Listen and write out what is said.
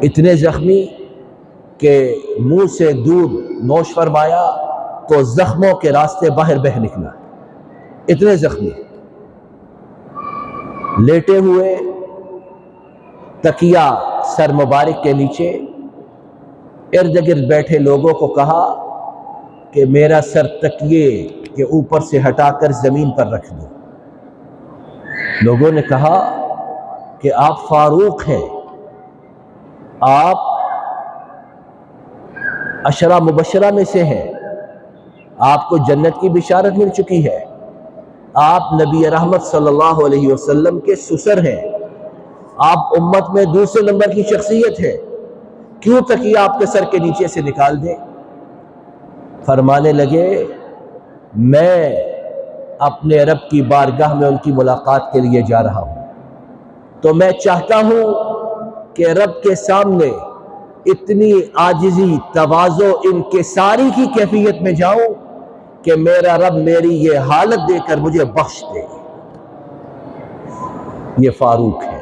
اتنے زخمی کہ منہ سے دودھ نوش فرمایا تو زخموں کے راستے باہر بہہ نکلا، اتنے زخمی، لیٹے ہوئے تکیہ سر مبارک کے نیچے، ارد گرد بیٹھے لوگوں کو کہا کہ میرا سر تکیے کے اوپر سے ہٹا کر زمین پر رکھ دو۔ لوگوں نے کہا کہ آپ فاروق ہیں، آپ عشرہ مبشرہ میں سے ہیں، آپ کو جنت کی بشارت مل چکی ہے، آپ نبی رحمت صلی اللہ علیہ وسلم کے سسر ہیں، آپ امت میں دوسرے نمبر کی شخصیت ہے، کیوں تکیہ آپ کے سر کے نیچے سے نکال دیں؟ فرمانے لگے میں اپنے رب کی بارگاہ میں ان کی ملاقات کے لیے جا رہا ہوں، تو میں چاہتا ہوں کہ رب کے سامنے اتنی عاجزی، تواضع، انکساری کی کیفیت میں جاؤں کہ میرا رب میری یہ حالت دے کر مجھے بخش دے۔ یہ فاروق ہے۔